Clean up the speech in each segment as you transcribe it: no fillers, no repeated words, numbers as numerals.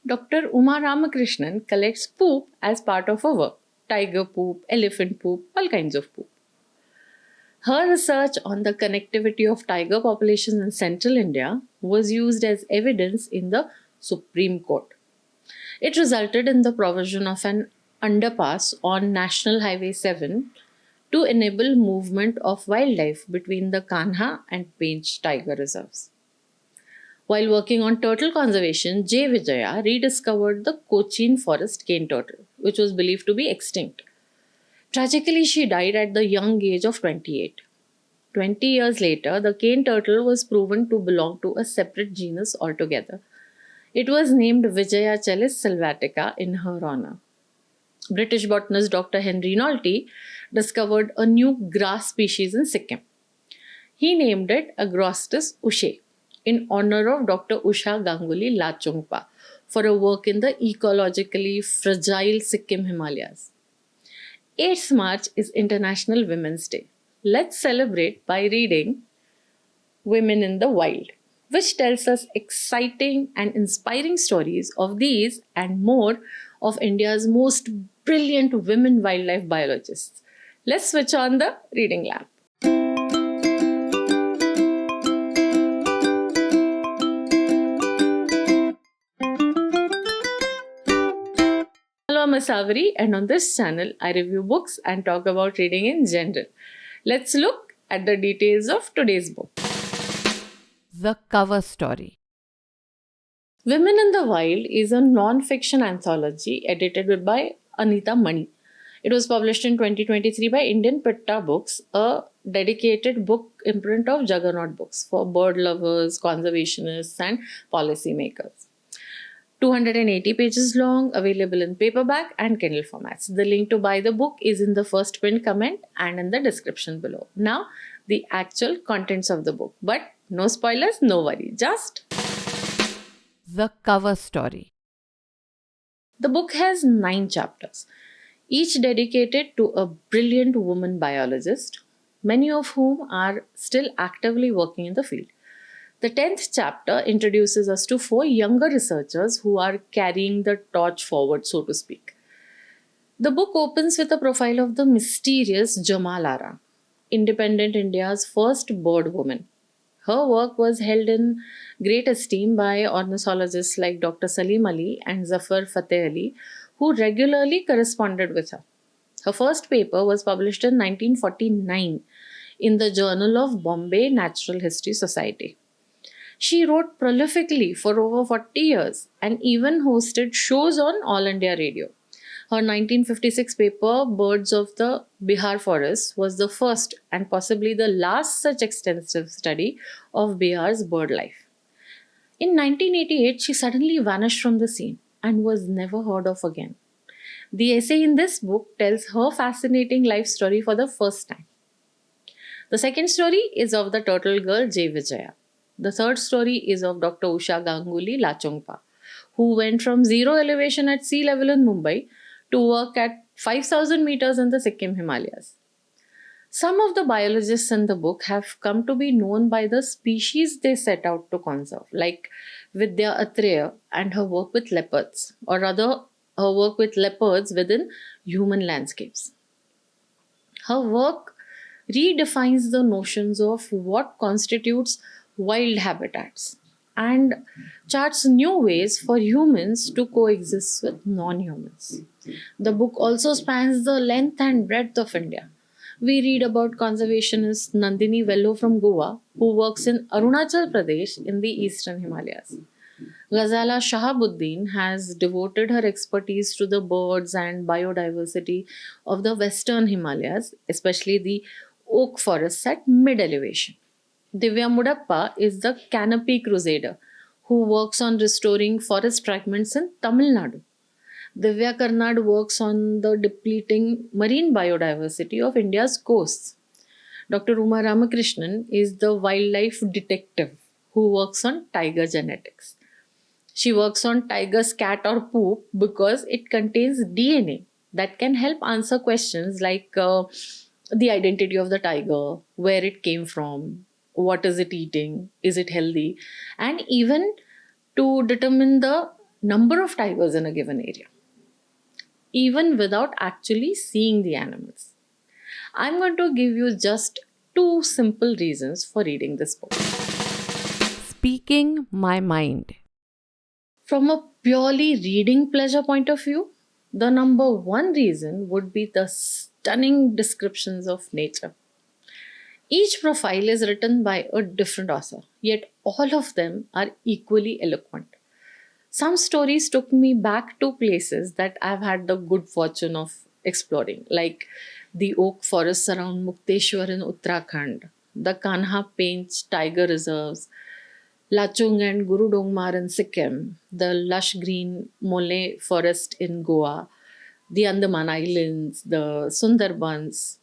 Dr. Uma Ramakrishnan collects poop as part of her work. Tiger poop, elephant poop, all kinds of poop. Her research on the connectivity of tiger populations in central India was used as evidence in the Supreme Court. It resulted in the provision of an underpass on National Highway 7 to enable movement of wildlife between the Kanha and Pench tiger reserves. While working on turtle conservation, J. Vijaya rediscovered the Cochin forest cane turtle, which was believed to be extinct. Tragically, she died at the young age of 28. 20 years later, the cane turtle was proven to belong to a separate genus altogether. It was named Vijayachalis sylvatica in her honor. British botanist Dr. Henry Nolte discovered a new grass species in Sikkim. He named it Agrostis ushae in honor of Dr. Usha Ganguly Lachungpa for her work in the ecologically fragile Sikkim Himalayas. 8th March is International Women's Day. Let's celebrate by reading Women in the Wild, which tells us exciting and inspiring stories of these and more of India's most brilliant women wildlife biologists. Let's switch on the reading lamp. Hello, I'm Asavari, and on this channel, I review books and talk about reading in general. Let's look at the details of today's book. The cover story. Women in the Wild is a non-fiction anthology edited by Anita Mani. It was published in 2023 by Indian Pitta Books, a dedicated book imprint of Juggernaut Books for bird lovers, conservationists, and policymakers. 280 pages long, available in paperback and Kindle formats. The link to buy the book is in the first pinned comment and in the description below. Now, the actual contents of the book. But no spoilers, no worry. Just The cover story. the book has 9 chapters, each dedicated to a brilliant woman biologist, many of whom are still actively working in the field. The 10th chapter introduces us to 4 younger researchers who are carrying the torch forward, so to speak. The book opens with a profile of the mysterious Jamal Ara, independent India's first bird woman. Her work was held in great esteem by ornithologists like Dr. Salim Ali and Zafar Fateh Ali, who regularly corresponded with her. Her first paper was published in 1949 in the Journal of Bombay Natural History Society. She wrote prolifically for over 40 years and even hosted shows on All India Radio. Her 1956 paper, Birds of the Bihar Forests, was the first and possibly the last such extensive study of Bihar's bird life. In 1988, she suddenly vanished from the scene and was never heard of again. The essay in this book tells her fascinating life story for the first time. The second story is of the turtle girl J. Vijaya. The third story is of Dr. Usha Ganguly Lachungpa, who went from zero elevation at sea level in Mumbai to work at 5,000 meters in the Sikkim Himalayas. Some of the biologists in the book have come to be known by the species they set out to conserve, like Vidya Atreya and her work with leopards, or rather, her work with leopards within human landscapes. Her work redefines the notions of what constitutes wild habitats and charts new ways for humans to coexist with non-humans. The book also spans the length and breadth of India. We read about conservationist Nandini Vello from Goa, who works in Arunachal Pradesh in the eastern Himalayas. Ghazala Shahabuddin has devoted her expertise to the birds and biodiversity of the western Himalayas, especially the oak forests at mid-elevation. Divya Mudappa is the canopy crusader who works on restoring forest fragments in Tamil Nadu. Divya Karnad works on the depleting marine biodiversity of India's coasts. Dr. Uma Ramakrishnan is the wildlife detective who works on tiger genetics. She works on tiger scat or poop because it contains DNA that can help answer questions like the identity of the tiger, where it came from, what is it eating, is it healthy, and even to determine the number of tigers in a given area, even without actually seeing the animals. I'm going to give you just two simple reasons for reading this book. Speaking my mind. From a purely reading pleasure point of view, the number one reason would be the stunning descriptions of nature. Each profile is written by a different author, yet all of them are equally eloquent. Some stories took me back to places that I've had the good fortune of exploring, like the oak forests around Mukteshwar in Uttarakhand, the Kanha Paints tiger reserves, Lachung and Guru Dongmar in Sikkim, the lush green Mole forest in Goa, the Andaman Islands, the Sundarbans.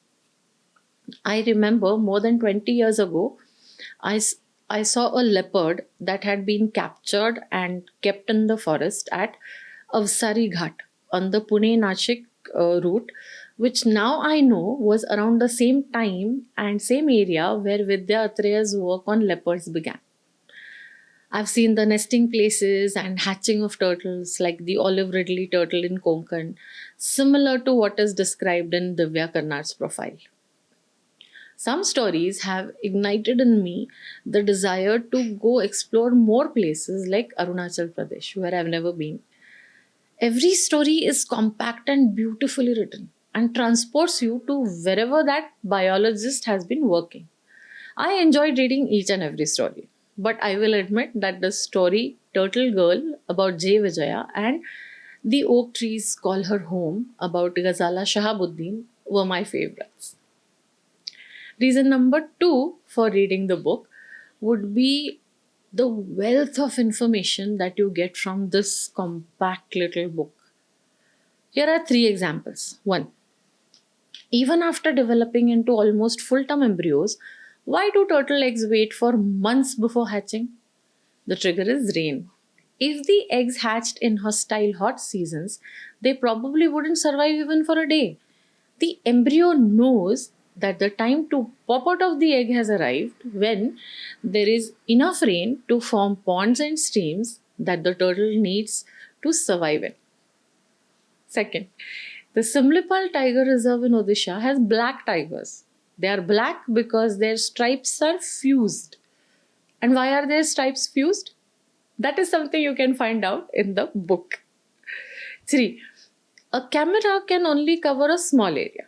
I remember more than 20 years ago, I, s- I saw a leopard that had been captured and kept in the forest at Avsari Ghat on the Pune Nashik route, which now I know was around the same time and same area where Vidya Atreya's work on leopards began. I've seen the nesting places and hatching of turtles like the olive ridley turtle in Konkan, similar to what is described in Divya Karnar's profile. Some stories have ignited in me the desire to go explore more places like Arunachal Pradesh, where I've never been. Every story is compact and beautifully written and transports you to wherever that biologist has been working. I enjoyed reading each and every story, but I will admit that the story Turtle Girl about J. Vijaya and The Oak Trees Call Her Home about Ghazala Shahabuddin were my favorites. Reason number two for reading the book would be the wealth of information that you get from this compact little book. Here are three examples. One, even after developing into almost full term embryos, why do turtle eggs wait for months before hatching? The trigger is rain. If the eggs hatched in hostile hot seasons, they probably wouldn't survive even for a day. The embryo knows that the time to pop out of the egg has arrived when there is enough rain to form ponds and streams that the turtle needs to survive in. Second, the Simlipal Tiger Reserve in Odisha has black tigers. They are black because their stripes are fused. And why are their stripes fused? That is something you can find out in the book. 3. A camera can only cover a small area.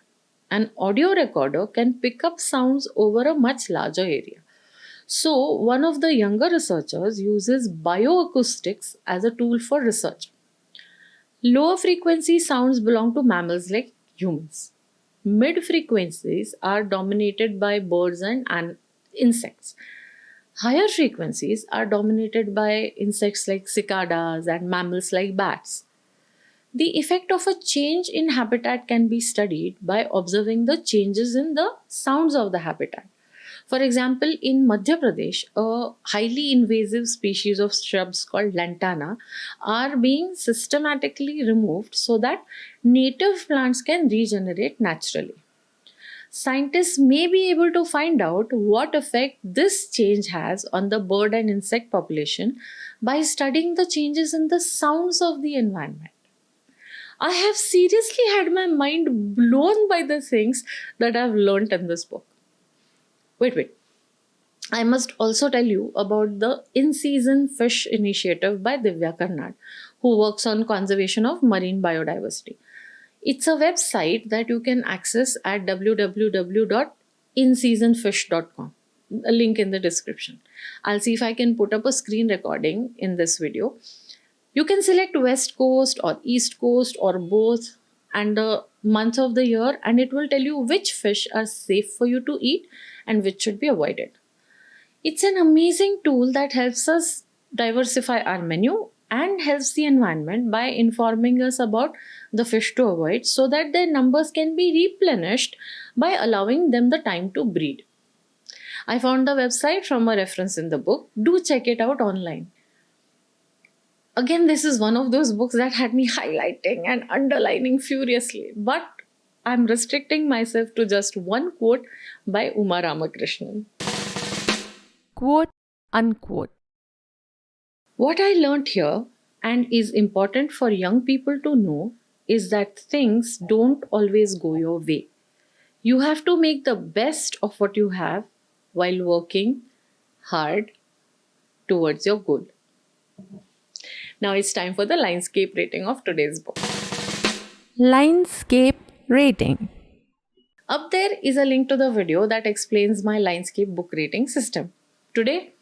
An audio recorder can pick up sounds over a much larger area. So, one of the younger researchers uses bioacoustics as a tool for research. Lower frequency sounds belong to mammals like humans. Mid frequencies are dominated by birds and insects. Higher frequencies are dominated by insects like cicadas and mammals like bats. The effect of a change in habitat can be studied by observing the changes in the sounds of the habitat. For example, in Madhya Pradesh, a highly invasive species of shrubs called lantana are being systematically removed so that native plants can regenerate naturally. Scientists may be able to find out what effect this change has on the bird and insect population by studying the changes in the sounds of the environment. I have seriously had my mind blown by the things that I've learned in this book. Wait. I must also tell you about the In Season Fish Initiative by Divya Karnad, who works on conservation of marine biodiversity. It's a website that you can access at www.inseasonfish.com. A link in the description. I'll see if I can put up a screen recording in this video. You can select West Coast or East Coast or both and the month of the year, and it will tell you which fish are safe for you to eat and which should be avoided. It's an amazing tool that helps us diversify our menu and helps the environment by informing us about the fish to avoid so that their numbers can be replenished by allowing them the time to breed. I found the website from a reference in the book. Do check it out online. Again, this is one of those books that had me highlighting and underlining furiously, but I'm restricting myself to just one quote by Uma Ramakrishnan. Quote unquote. What I learnt here and is important for young people to know is that things don't always go your way. You have to make the best of what you have while working hard towards your goal. Now it's time for the Linescape rating of today's book. LINEDSCAPE Rating. Up there is a link to the video that explains my Linescape book rating system. Today,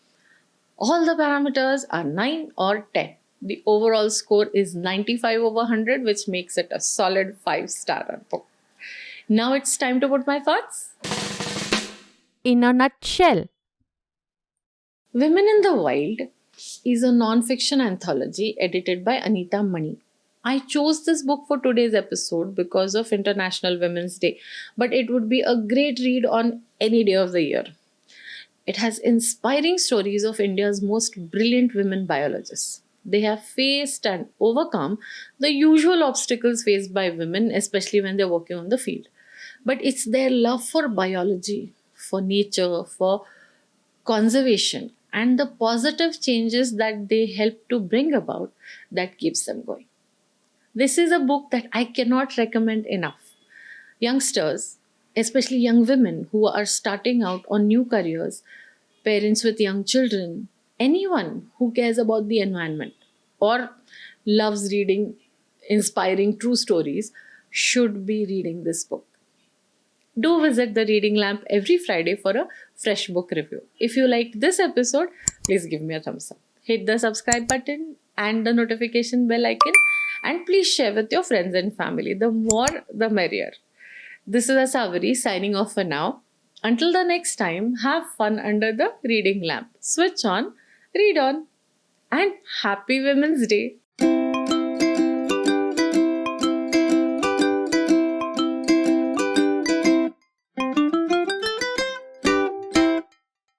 all the parameters are 9 or 10. The overall score is 95 over 100, which makes it a solid 5-star book. Now it's time to put my thoughts. In a nutshell. Women in the Wild is a non-fiction anthology edited by Anita Mani. I chose this book for today's episode because of International Women's Day, but it would be a great read on any day of the year. It has inspiring stories of India's most brilliant women biologists. They have faced and overcome the usual obstacles faced by women, especially when they're working on the field. But it's their love for biology, for nature, for conservation, and the positive changes that they help to bring about that keeps them going. This is a book that I cannot recommend enough. Youngsters, especially young women who are starting out on new careers, parents with young children, anyone who cares about the environment or loves reading inspiring true stories should be reading this book. Do visit the Reading Lamp every Friday for a fresh book review. If you like this episode, please give me a thumbs up. Hit the subscribe button and the notification bell icon, and please share with your friends and family. The more, the merrier. This is Asavari signing off for now. Until the next time, have fun under the reading lamp. Switch on, read on, and happy Women's Day.